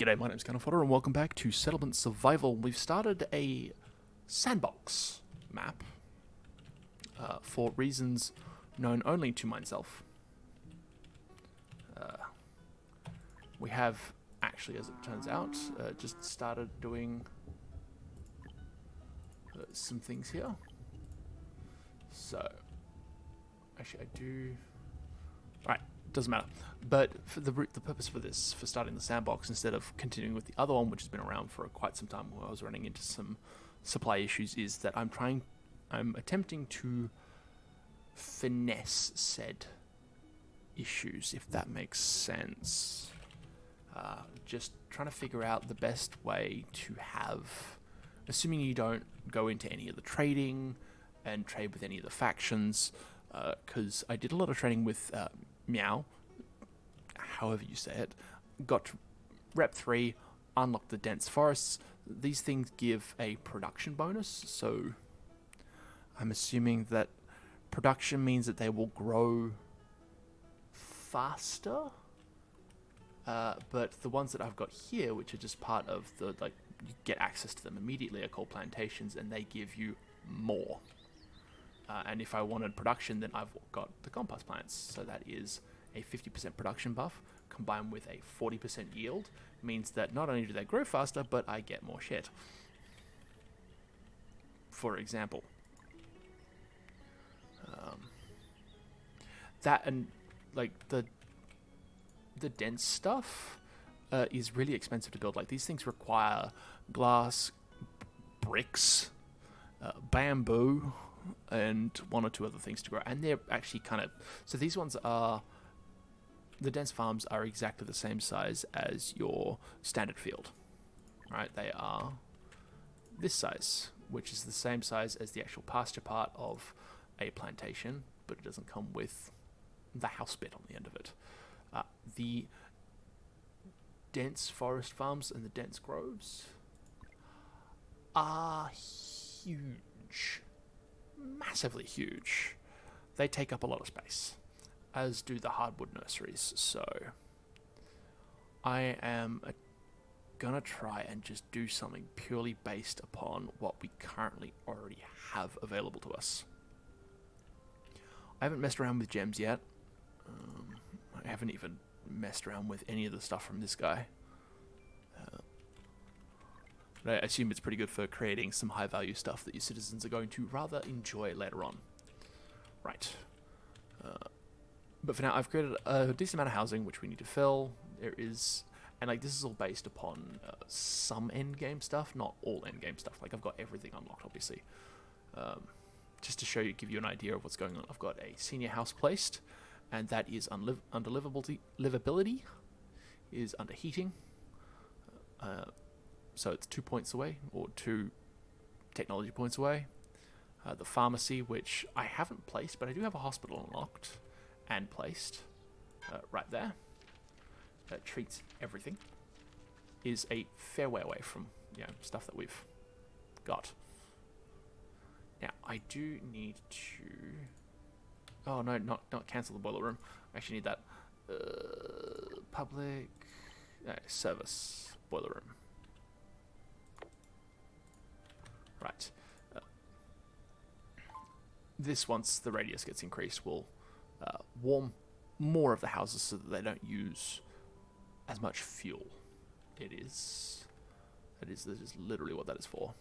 G'day, my name's Gunnerfodder, and welcome back to Settlement Survival. We've started a Sandbox map for reasons known only to myself. We have, actually, as it turns out, just started doing some things here. So, actually I do... Alright, doesn't matter. But for the purpose for this, for starting the Sandbox, instead of continuing with the other one, which has been around for quite some time, where I was running into some supply issues, is that I'm attempting to finesse said issues, if that makes sense. Just trying to figure out the best way to have, assuming you don't go into any of the trading and trade with any of the factions, because I did a lot of trading with Meow, however you say it, got to Rep 3, unlocked the dense forests. These things give a production bonus, so I'm assuming that production means that they will grow faster. But the ones that I've got here, which are just part of the, like, you get access to them immediately, are called plantations, and they give you more. And if I wanted production, then I've got the compost plants. So that is a 50% production buff combined with a 40% yield. Means that not only do they grow faster, but I get more shit. For example. That and, like, the dense stuff is really expensive to build. Like, these things require glass, bricks, bamboo, and one or two other things to grow. And they're actually kind of... So these ones are... The dense farms are exactly the same size as your standard field. Right? They are this size, which is the same size as the actual pasture part of a plantation, but it doesn't come with the house bit on the end of it. The dense forest farms and the dense groves are huge. Massively huge. They take up a lot of space, as do the hardwood nurseries. So I am gonna try and just do something purely based upon what we currently already have available to us. I haven't messed around with gems yet. I haven't even messed around with any of the stuff from this guy. But I assume it's pretty good for creating some high value stuff that your citizens are going to rather enjoy later on. Right. But for now, I've created a decent amount of housing, which we need to fill. There is... And, like, this is all based upon some endgame stuff, not all endgame stuff. Like, I've got everything unlocked, obviously. Just to show you, give you an idea of what's going on. I've got a senior house placed, and that is under livability, is under heating. So it's 2 points away, or 2 technology points away. The pharmacy, which I haven't placed, but I do have a hospital unlocked and placed right there. That treats everything. Is a fair way away from, you know, stuff that we've got. Now, I do need to... Oh, no, not cancel the boiler room. I actually need that public... service boiler room. Right. This, once the radius gets increased, will warm more of the houses so that they don't use as much fuel. That is literally what that is for.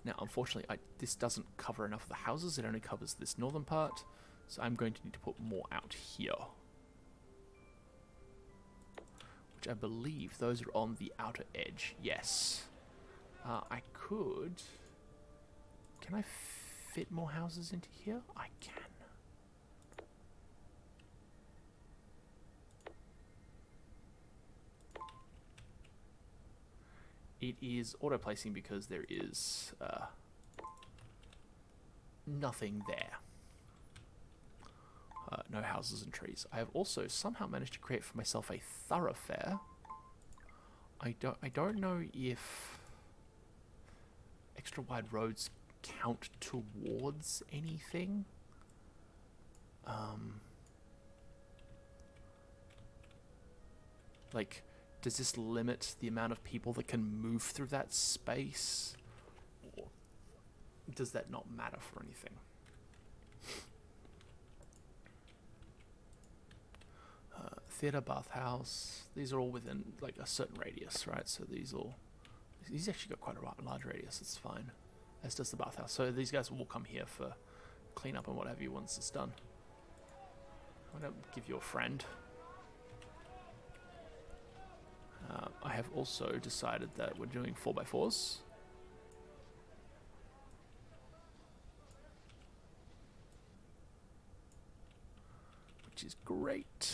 Now, unfortunately, this doesn't cover enough of the houses. It only covers this northern part, so I'm going to need to put more out here. Which I believe those are on the outer edge. Yes. I could... Can I fit more houses into here? I can. It is auto-placing because there is nothing there. No houses and trees. I have also somehow managed to create for myself a thoroughfare. I don't know if extra wide roads count towards anything. Like, does this limit the amount of people that can move through that space? Or does that not matter for anything? Theatre, bathhouse, these are all within like a certain radius, right? So these actually got quite a large radius, it's fine. As does the bathhouse. So these guys will come here for cleanup and whatever you once it's done. I'm going to give you a friend. I have also decided that we're doing 4x4s. Which is great.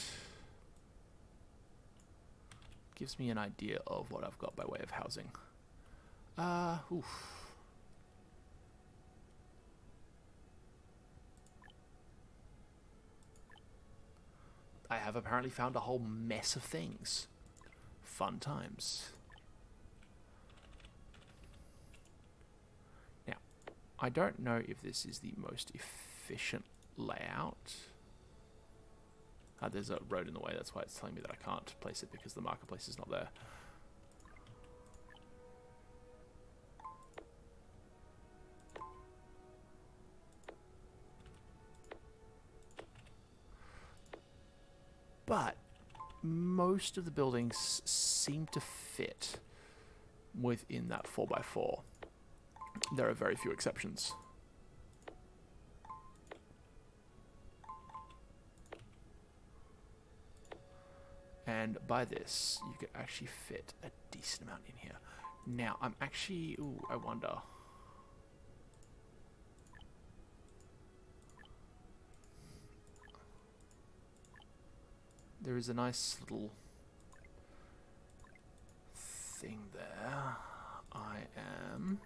Gives me an idea of what I've got by way of housing. Oof. I have apparently found a whole mess of things. Fun times. Now, I don't know if this is the most efficient layout. There's a road in the way, that's why it's telling me that I can't place it because the marketplace is not there. But most of the buildings seem to fit within that 4x4. There are very few exceptions. And by this, you could actually fit a decent amount in here. Now, I'm actually... Ooh, I wonder... There is a nice little thing there. I am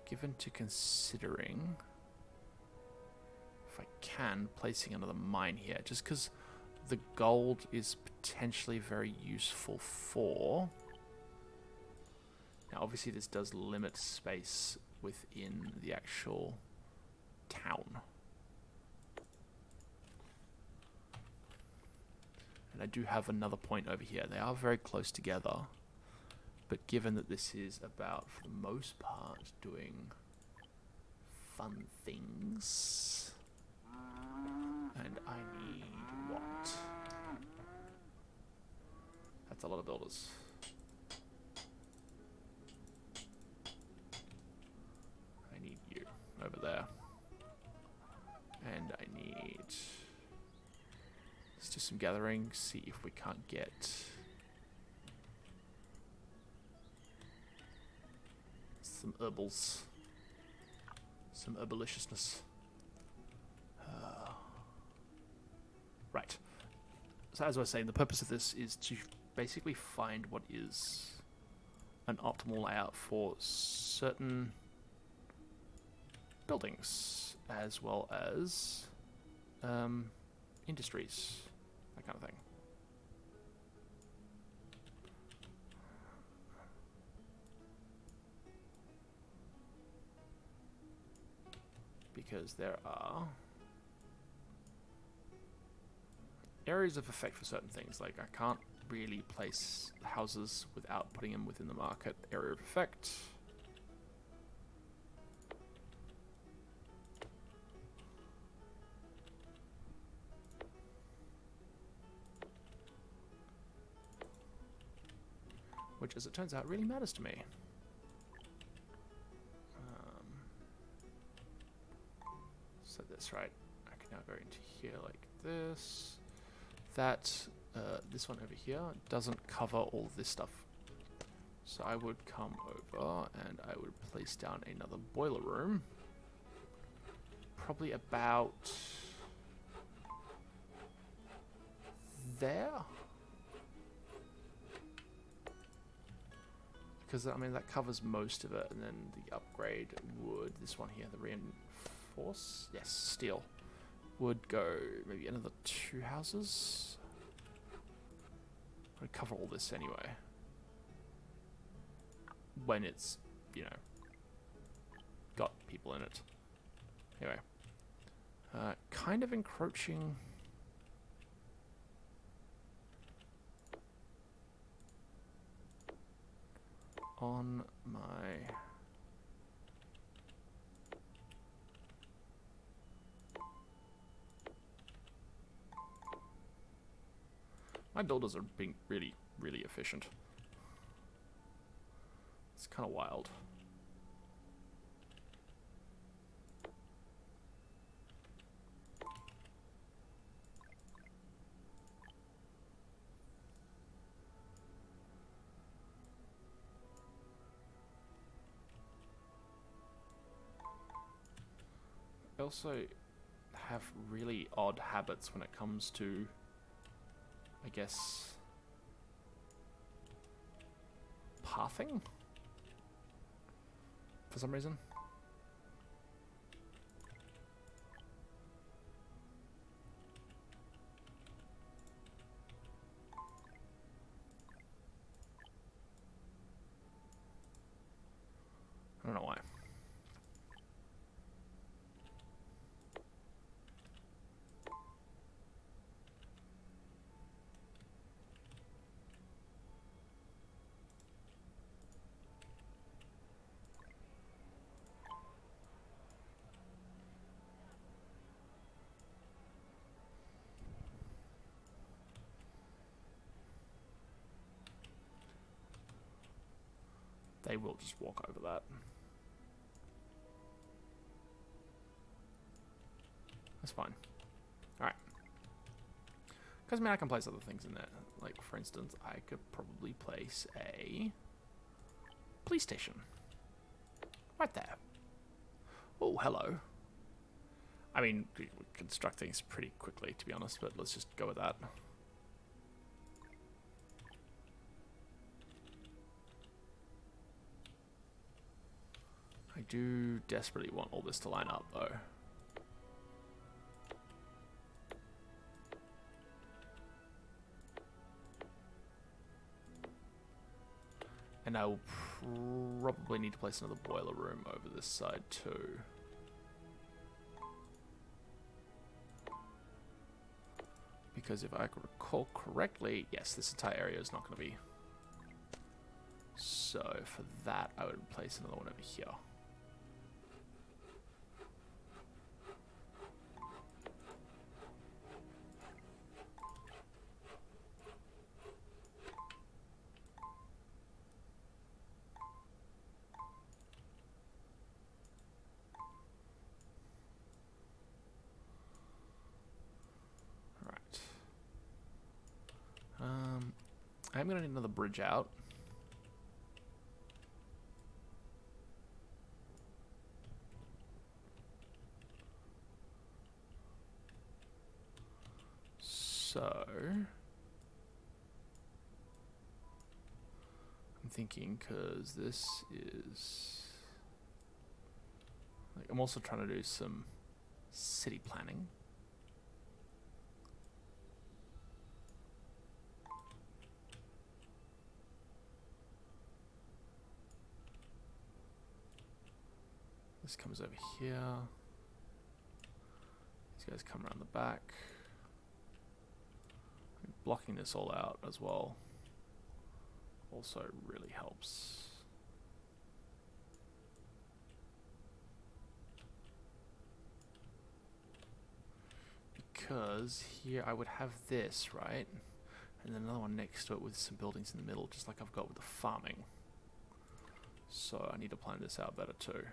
given to considering, if I can, placing another mine here, just because the gold is potentially very useful for... Now, obviously, this does limit space within the actual town. And I do have another point over here. They are very close together. But given that this is about, for the most part, doing fun things... And I need what? That's a lot of builders. I need you over there. And I need... Let's do some gathering, see if we can't get some herbals. Some herbaliciousness. Right. So as I was saying, the purpose of this is to basically find what is an optimal layout for certain buildings, as well as industries, that kind of thing. Because there are areas of effect for certain things. Like, I can't really place houses without putting them within the market area of effect. Which, as it turns out, really matters to me. So that's right. I can now go into here like this. That, this one over here doesn't cover all this stuff. So I would come over and I would place down another boiler room. Probably about there. Because, I mean, that covers most of it. And then the upgrade would, this one here, the reinforce, yes, steel, would go maybe another 2 houses. I'd cover all this anyway. When it's, you know, got people in it. Anyway. Kind of encroaching on my... My builders are being really, really efficient. It's kind of wild. I also have really odd habits when it comes to, I guess, pathing for some reason. I don't know why. They will just walk over that. That's fine. Alright. Because, I mean, I can place other things in there. Like, for instance, I could probably place a police station. Right there. Oh, hello. I mean, we construct things pretty quickly, to be honest, but let's just go with that. I do desperately want all this to line up, though. And I will probably need to place another boiler room over this side, too. Because if I recall correctly, yes, this entire area is not going to be. So for that, I would place another one over here. I'm going to need another bridge out. So I'm thinking, because this is like, I'm also trying to do some city planning. This comes over here. These guys come around the back. Blocking this all out as well also really helps. Because here I would have this, right? And then another one next to it with some buildings in the middle, just like I've got with the farming. So I need to plan this out better too.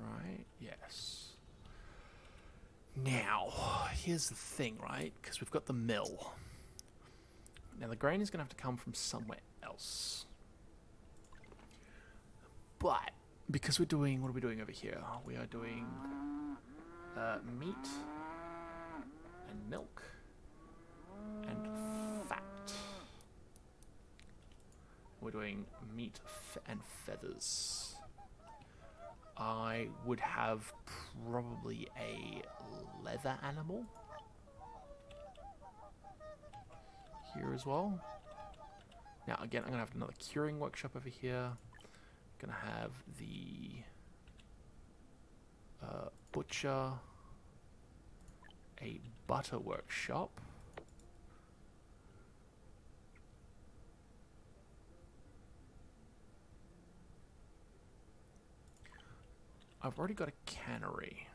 Right, yes. Now, here's the thing, right? Because we've got the mill. Now the grain is going to have to come from somewhere else. But, because we're doing, what are we doing over here? We are doing meat and milk and fat. We're doing meat and feathers. I would have probably a leather animal here as well. Now again, I'm going to have another curing workshop over here. Going to have the butcher a butter workshop. I've already got a cannery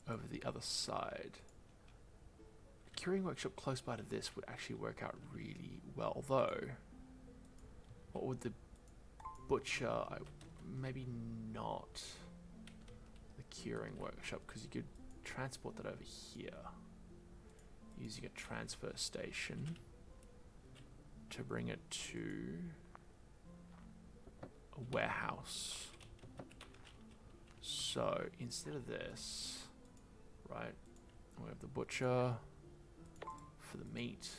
over the other side. A curing workshop close by to this would actually work out really well, though. What would the butcher... maybe not the curing workshop, because you could transport that over here using a transfer station to bring it to a warehouse. So instead of this, right, we have the butcher for the meat,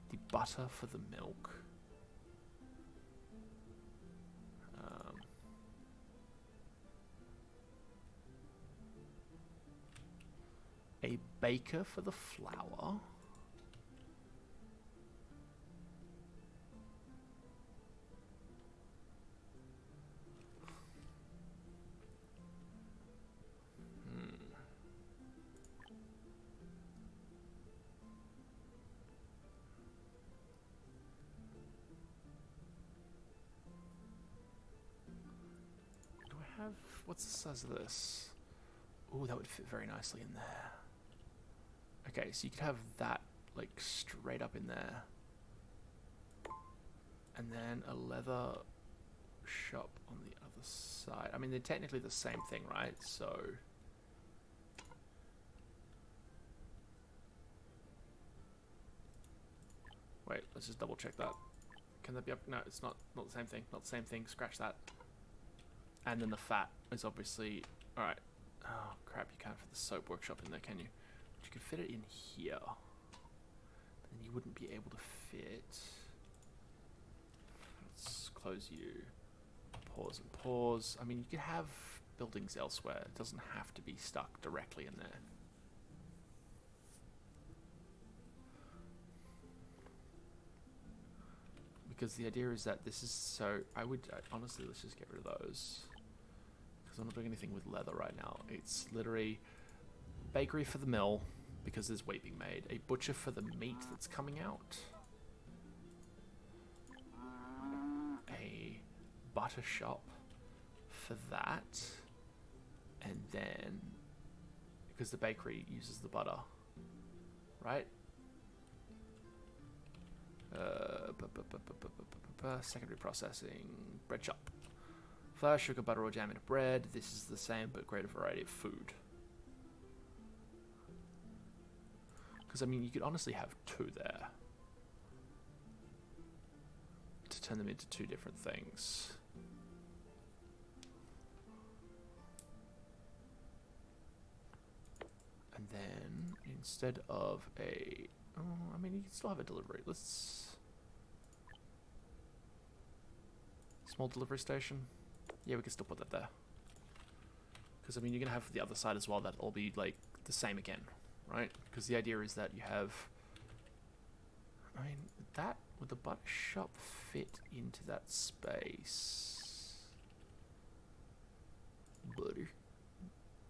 the butter for the milk, a baker for the flour, do I have, what's the size of this? Oh, that would fit very nicely in there. Okay, so you could have that like straight up in there. And then a leather shop on the other side. I mean, they're technically the same thing, right? So... wait, let's just double check that. Can that be up? No, it's not the same thing. Not the same thing. Scratch that. And then the fat is obviously... alright. Oh, crap, you can't fit the soap workshop in there, can you? But you could fit it in here. But then you wouldn't be able to fit... let's close you. Pause and pause. I mean, you could have buildings elsewhere. It doesn't have to be stuck directly in there. Because the idea is that this is so... honestly, let's just get rid of those. Because I'm not doing anything with leather right now. It's literally bakery for the mill, because there's wheat being made. A butcher for the meat that's coming out. A butter shop for that. And then... because the bakery uses the butter. Right? Secondary processing, bread shop. Flour, sugar, butter, or jam into bread. This is the same but greater variety of food. Because I mean, you could honestly have two there to turn them into two different things. And then instead of a... oh, I mean, you can still have a delivery. Let's... small delivery station. Yeah, we can still put that there. Because, I mean, you're going to have the other side as well. That'll all be, like, the same again, right? Because the idea is that you have... I mean, that... would the butter shop fit into that space? Butter?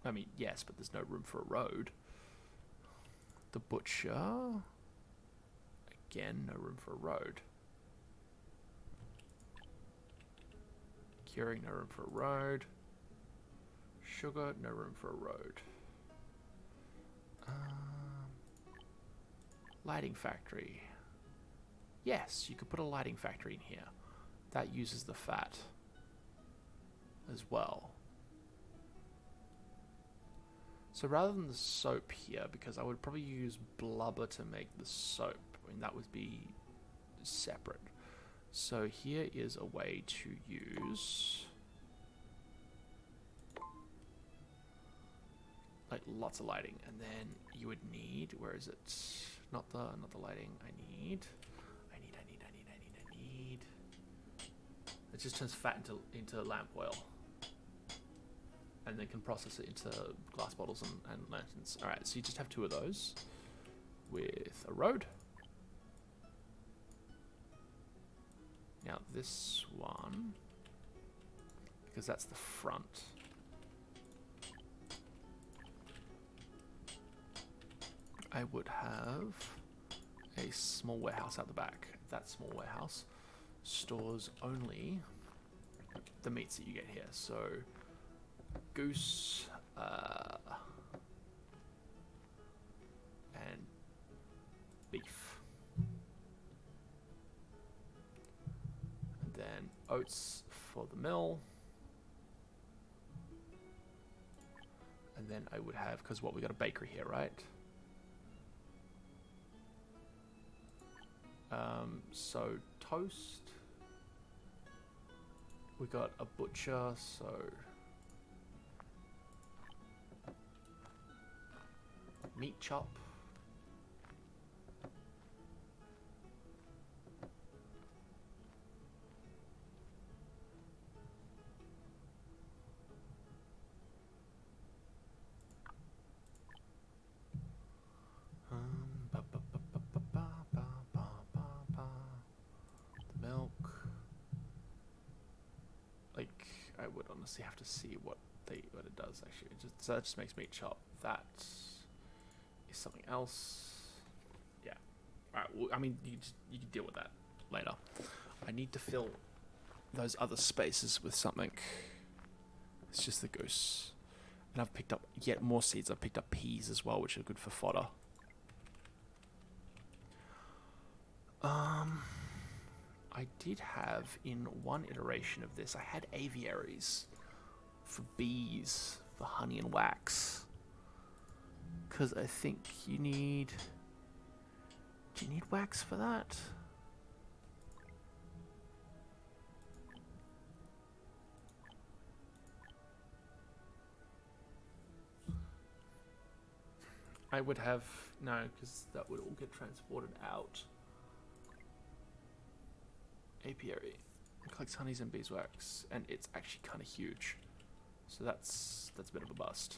I mean, yes, but there's no room for a road. The butcher... again, no room for a road. Curing, no room for a road. Sugar, no room for a road. Lighting factory. Yes, you could put a lighting factory in here. That uses the fat as well. So rather than the soap here, because I would probably use blubber to make the soap, I mean, that would be separate. So here is a way to use like lots of lighting, and then you would need, where is it? Not the lighting. I need. It just turns fat into lamp oil, and then can process it into glass bottles and lanterns. All right, so you just have two of those with a road. Now this one, because that's the front. I would have a small warehouse out the back. That small warehouse stores only the meats that you get here. So goose and beef. And then oats for the mill. And then I would have, because what, we got a bakery here, right? So toast. We got a butcher, so meat chop. The milk. Like, I would honestly have to see what it does actually. So that just makes meat chop. That is something else. Yeah. All right. Well, I mean, you can deal with that later. I need to fill those other spaces with something. It's just the goose. And I've picked up yet more seeds. I've picked up peas as well, which are good for fodder. I did have in one iteration of this, I had aviaries for bees, for honey and wax. Because I think you need... Do you need wax for that? I would have... No, because that would all get transported out. Apiary. It collects honeys and beeswax, and it's actually kind of huge. So that's a bit of a bust.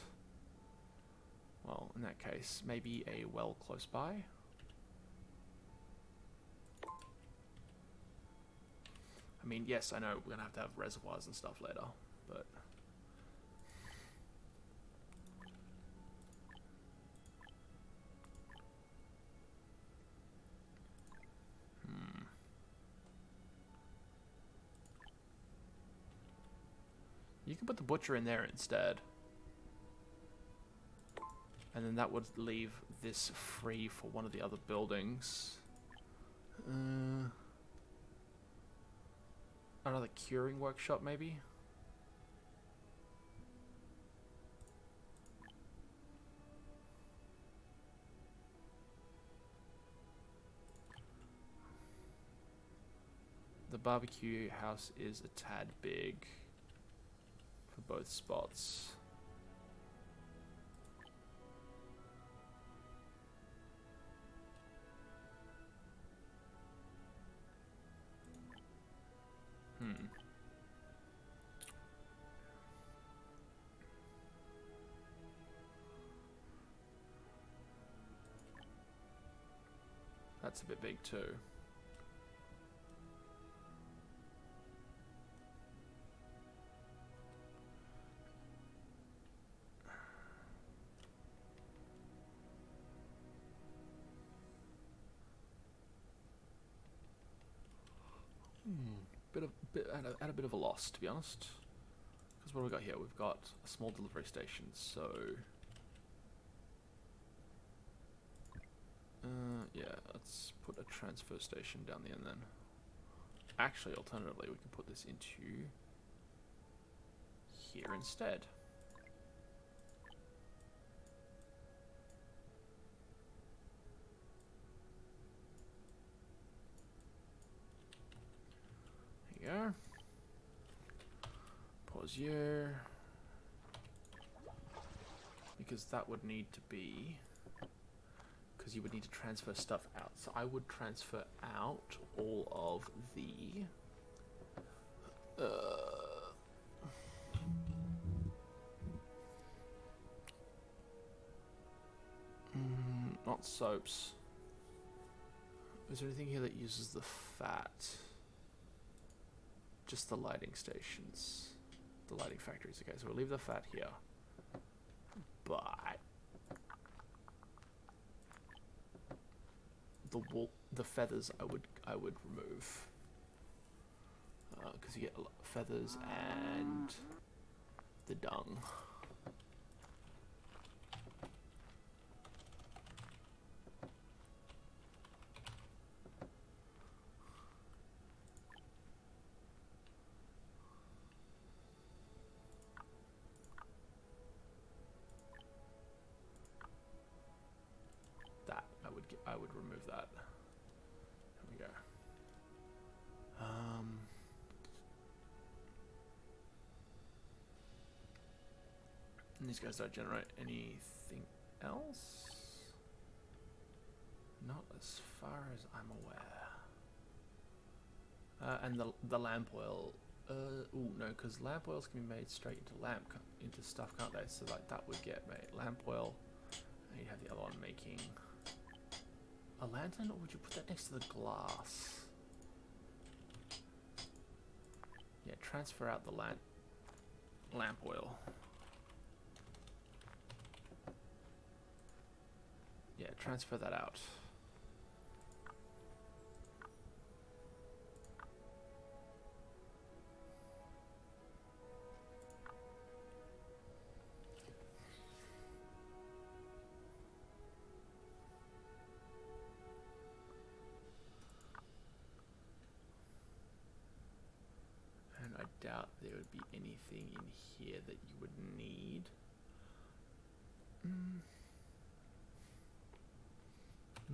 Well, in that case, maybe a well close by. I mean, yes, I know we're going to have reservoirs and stuff later, but... You can put the butcher in there instead. And then that would leave this free for one of the other buildings. Another curing workshop, maybe? The barbecue house is a tad big for both spots. That's a bit big too. At a bit of a loss, to be honest. Because what have we got here? We've got a small delivery station, so... yeah, let's put a transfer station down the end then. Actually, alternatively, we can put this into here instead. There you go. Pause here. Because that would need to be... Because you would need to transfer stuff out. So I would transfer out all of the... not soaps. Is there anything here that uses the fat? Just the lighting stations. The lighting factories. Okay, so we'll leave the fat here. But... the wool, the feathers I would remove, because you get a lot of feathers and the dung. That I would remove that. There we go. And these guys don't generate anything else? Not as far as I'm aware. And the lamp oil. Oh no, because lamp oils can be made straight into stuff, can't they? So like that would get made lamp oil. And you have the other one making a lantern, or would you put that next to the glass? Yeah, transfer out the lamp oil. Yeah, transfer that out. And I doubt there would be anything in here that you would need.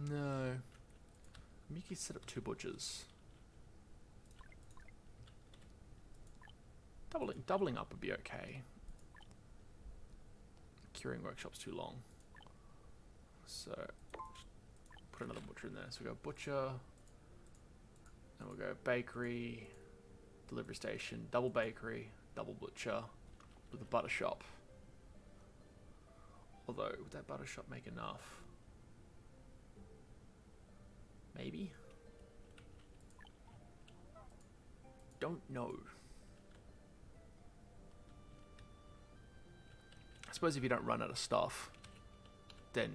No. Mickey set up 2 butchers. Doubling up would be okay. Curing workshop's too long. So put another butcher in there. So we go butcher, and we'll go bakery, delivery station, double bakery, double butcher, with a butter shop. Although, would that butter shop make enough? Maybe? Don't know. I suppose if you don't run out of stuff, then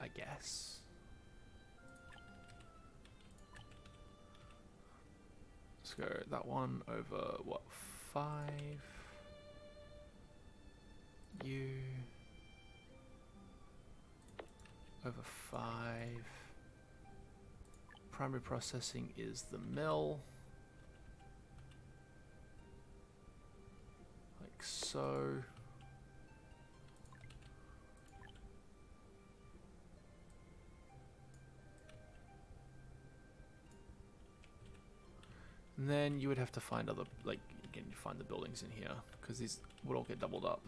I guess. Let's go that one over, what, 5? You over 5. Primary processing is the mill. Like so. And then you would have to find other, like, again, you find the buildings in here, because these would all get doubled up.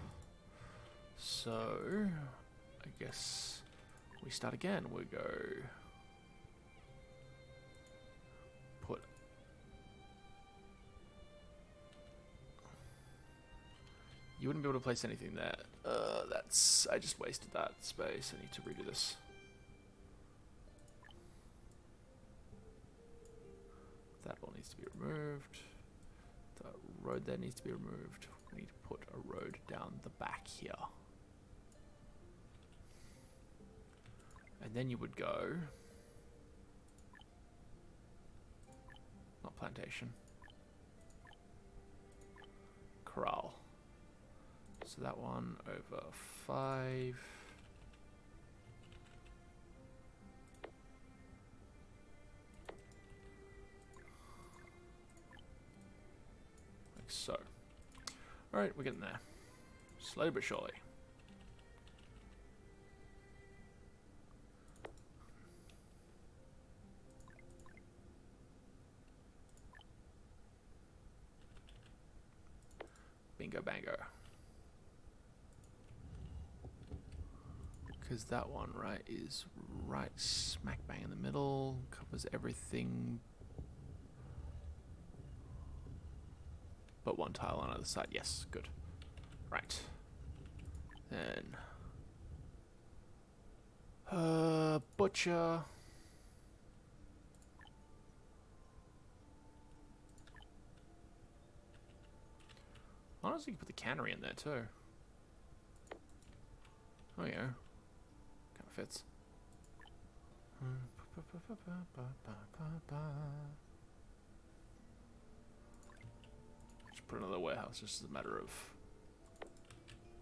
So, I guess we start again. We go put you wouldn't be able to place anything there. I just wasted that space. I need to redo this. That all needs to be removed. The road there needs to be removed. We need to put a road down the back here. And then you would go, not plantation, corral. So that one over 5. Like so. Alright, we're getting there. Slowly but surely. Bingo bango. Because that one, right, is right smack bang in the middle, covers everything but one tile on either side. Yes, good. Right. Then butcher. Honestly, you can put the cannery in there too. Oh yeah. Kind of fits. Just put another warehouse, just as a matter of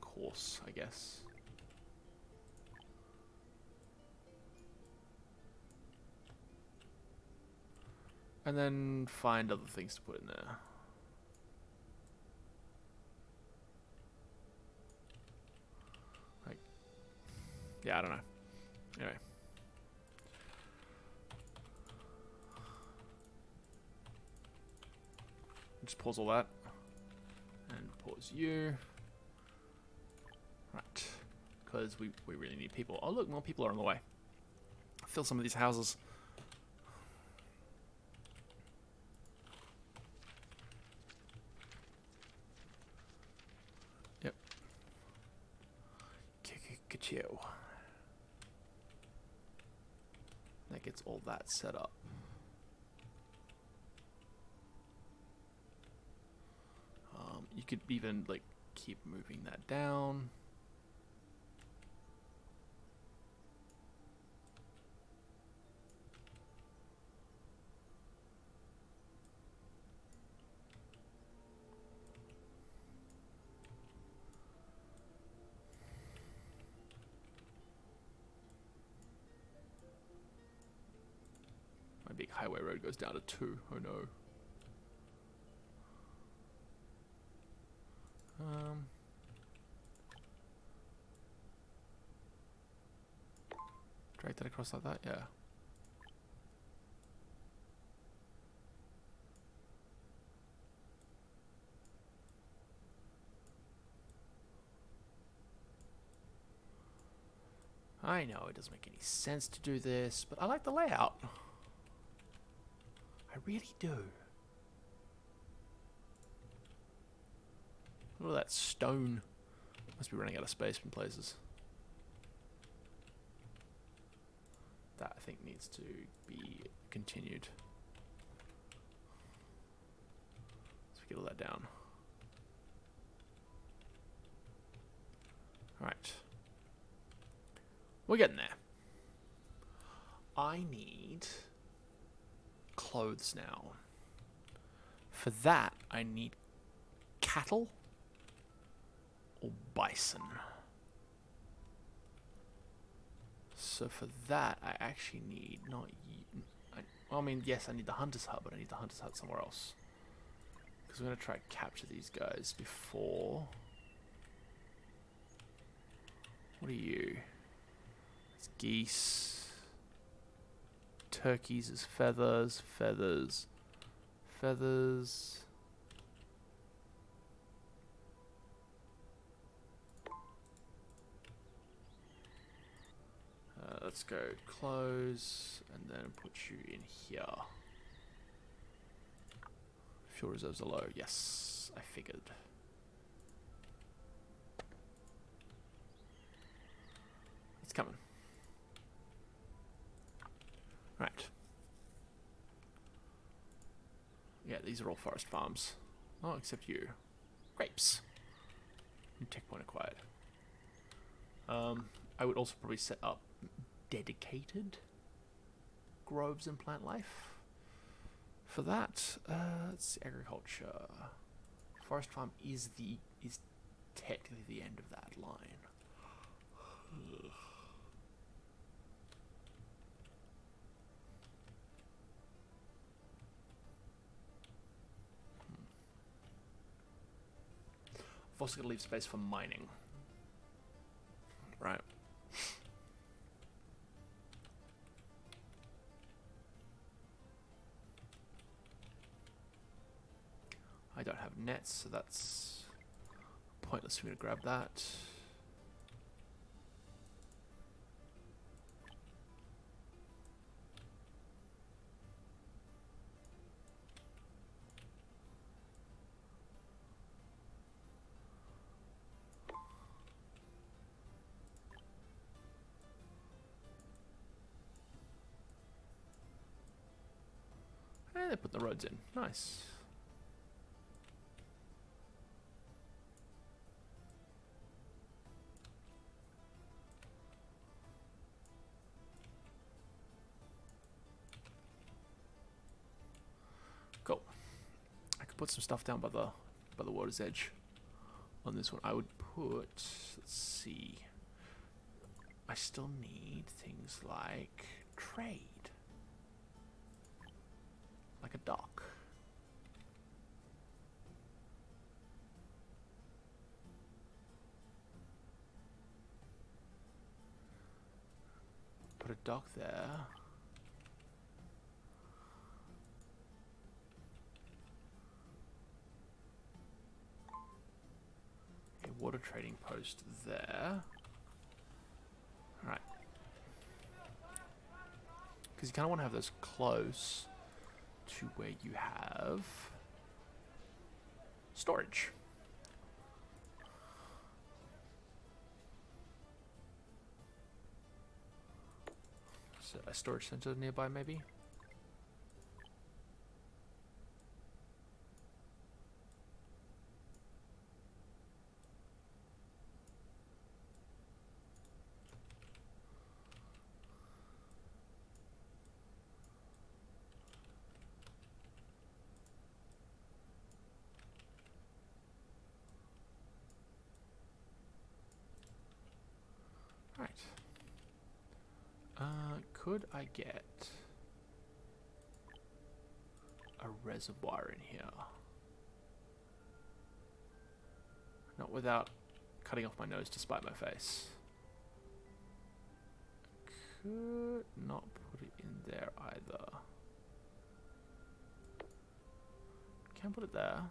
course, I guess. And then find other things to put in there. Like, yeah, I don't know. Anyway. Just pause all that. And pause you. Right. Because we really need people. Oh look, more people are on the way. Fill some of these houses. Yep. Ka-chow. That gets all that set up. You could even like keep moving that down. My big highway road goes down to 2. Oh no. Drag that across like that, yeah. I know it doesn't make any sense to do this, but I like the layout. I really do. Look at that stone. Must be running out of space in places. That I think needs to be continued. Let's get all that down. Alright. We're getting there. I need clothes now. For that, I need cattle or bison. So for that, I actually need not. I mean, yes, I need the hunter's hut, but I need the hunter's hut somewhere else. Because we're gonna try to capture these guys before. What are you? It's geese. Turkeys is feathers, feathers, feathers. Let's go close and then put you in here. Fuel reserves are low. Yes, I figured. It's coming. Right. Yeah, these are all forest farms. Oh, except you. Grapes. New tech point acquired. I would also probably set up dedicated groves and plant life. For that, let's see, agriculture. Forest farm is technically the end of that line. I've also got to leave space for mining. Right. I don't have nets, so that's pointless for me to grab that. And they put the roads in. Nice. put some stuff down by the water's edge on this one. I would put, let's see, I still need things like trade, like a dock. Put a dock there. A water trading post there. Alright. Because you kind of want to have those close to where you have storage. So a storage center nearby, maybe? Right. Could I get a reservoir in here? Not without cutting off my nose to spite my face. Could not put it in there either. Can put it there.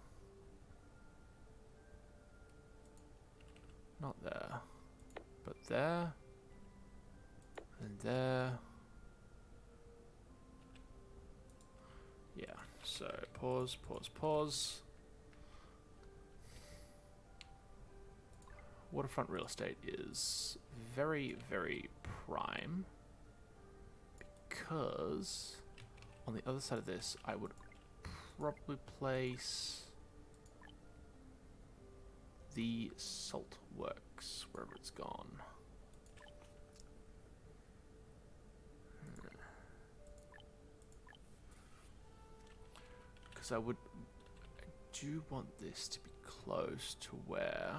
Not there. But there. And there. Yeah, so pause, pause, pause. Waterfront real estate is very, very prime because on the other side of this, I would probably place the salt works wherever it's gone. Because I do want this to be close to where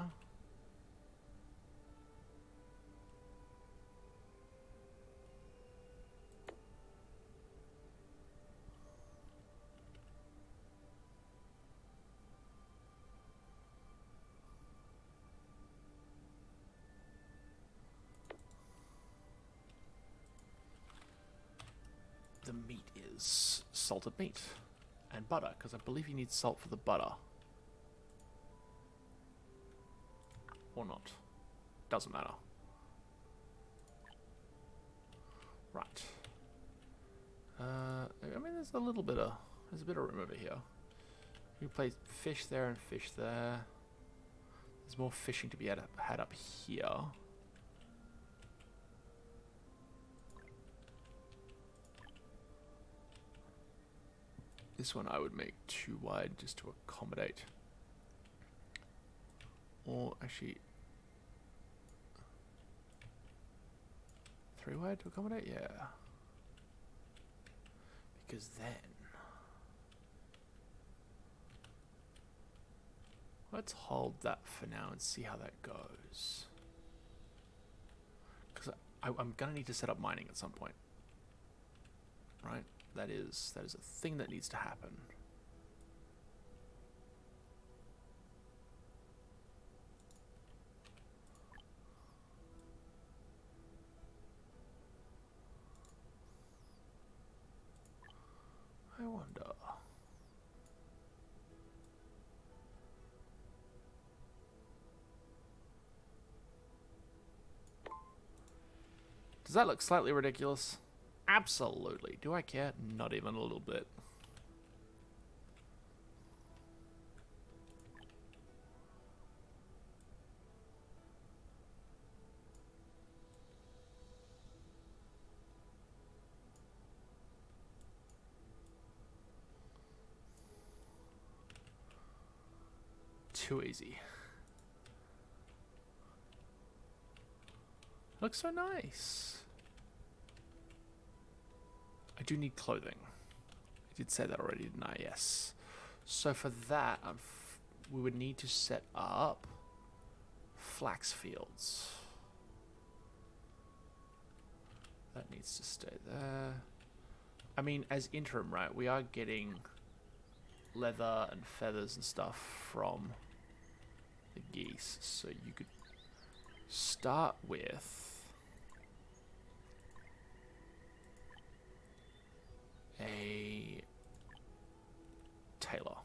the meat is. Salted meat. And butter, because I believe you need salt for the butter. Or not. Doesn't matter. Right. I mean, there's a bit of room over here. You can place fish there and fish there. There's more fishing to be had up here. This one I would make too wide just to accommodate. Or actually 3 wide to accommodate? Yeah. Because then let's hold that for now and see how that goes. Because I'm gonna need to set up mining at some point. Right? That is a thing that needs to happen. I wonder. Does that look slightly ridiculous? Absolutely. Do I care? Not even a little bit. Too easy. Looks so nice. I do need clothing. I did say that already, didn't I? Yes. So for that, we would need to set up flax fields. That needs to stay there. I mean, as interim, right, we are getting leather and feathers and stuff from the geese. So you could start with a tailor.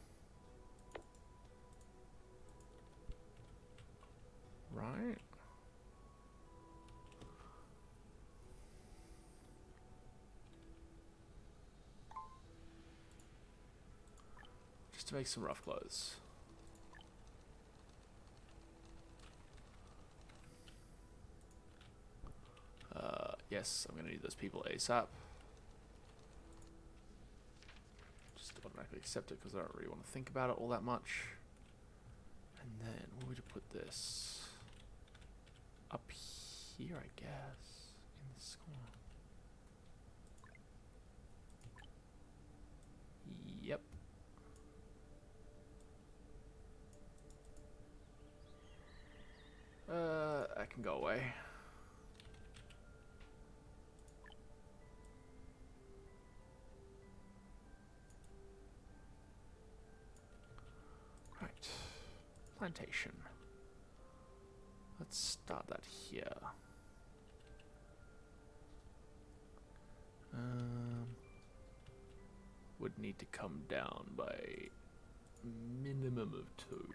Right? Just to make some rough clothes. Yes, I'm going to need those people ASAP. Just automatically accept it because I don't really want to think about it all that much. And then, where would you put this? Up here, I guess. In this corner. Yep. That can go away. Right. Plantation. Let's start that here. Would need to come down by minimum of 2.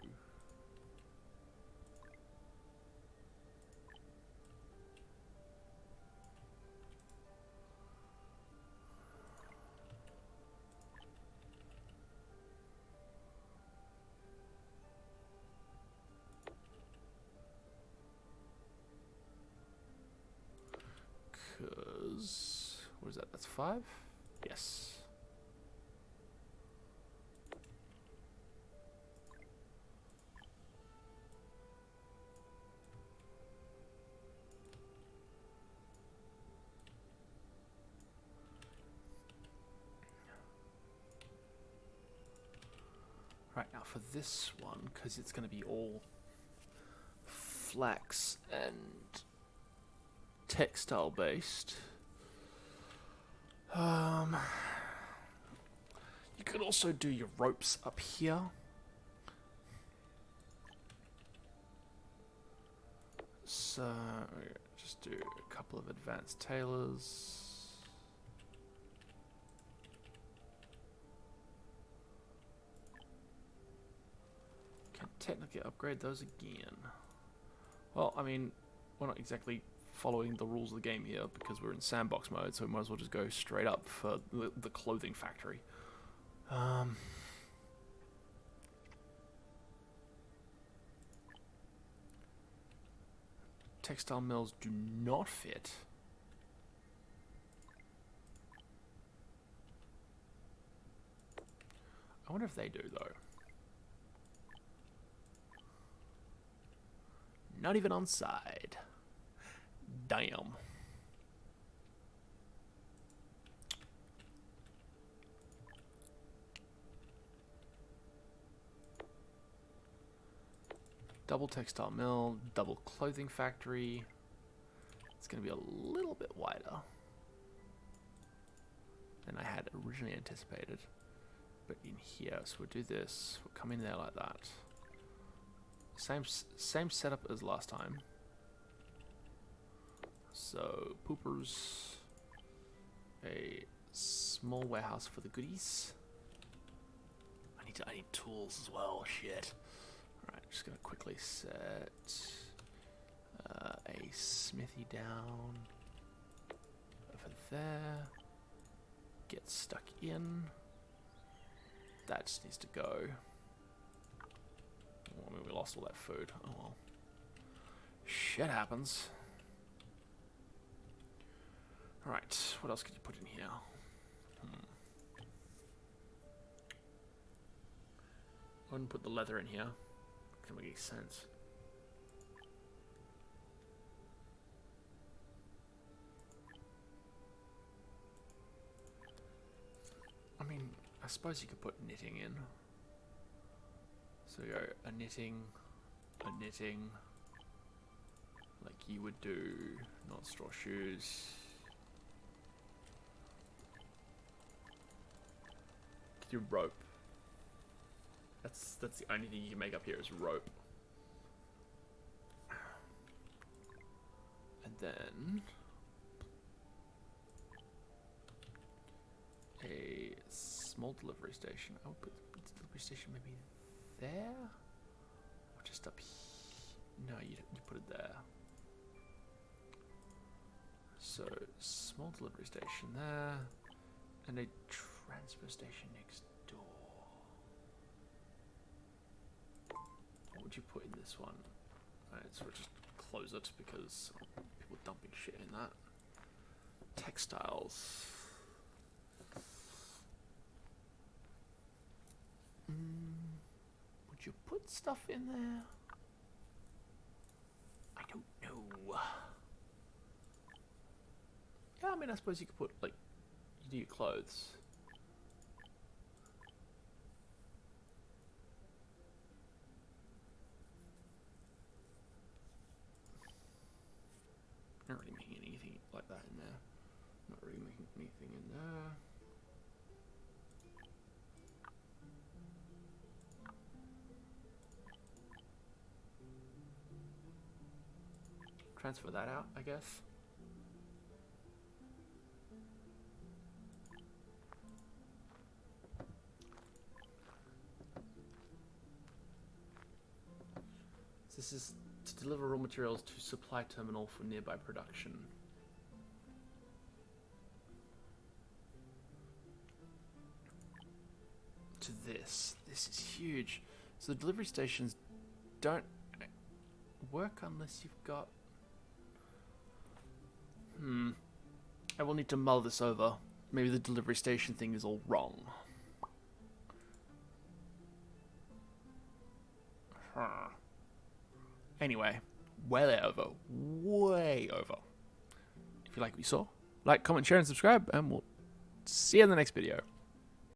Because, what is that? That's 5? Yes. Right, now for this one, because it's going to be all flax and textile based. You could also do your ropes up here. So just do a couple of advanced tailors. Can technically upgrade those again. Well, I mean, we're not exactly following the rules of the game here because we're in sandbox mode, so we might as well just go straight up for the clothing factory. Textile mills do not fit. I wonder if they do, though. Not even on side. Damn. Double textile mill, double clothing factory. It's going to be a little bit wider than I had originally anticipated. But in here, so we'll do this. We'll come in there like that. Same setup as last time. So poopers, a small warehouse for the goodies. I need tools as well. Shit. All right, just gonna quickly set a smithy down over there. Get stuck in. That just needs to go. I mean, we lost all that food. Oh well. Shit happens. Alright, what else could you put in here? I wouldn't put the leather in here. Doesn't make any sense. I mean, I suppose you could put knitting in. So we go a knitting, like you would do, not straw shoes. Do rope. That's the only thing you can make up here is rope. And then a small delivery station. I'll put the delivery station maybe there, or just up here. No, you put it there. So small delivery station there, and a transfer station next door. What would you put in this one? Alright, so we'll just close it because people are dumping shit in that. Textiles. Would you put stuff in there? I don't know. Yeah, I mean, I suppose you could put, like, you do your clothes. Not really making anything like that in there. Not really making anything in there. Transfer that out, I guess. This is to deliver raw materials to supply terminal for nearby production. To this. This is huge. So the delivery stations don't work unless you've got... I will need to mull this over. Maybe the delivery station thing is all wrong. Anyway, way over. Way over. If you like what you saw, like, comment, share, and subscribe, and we'll see you in the next video.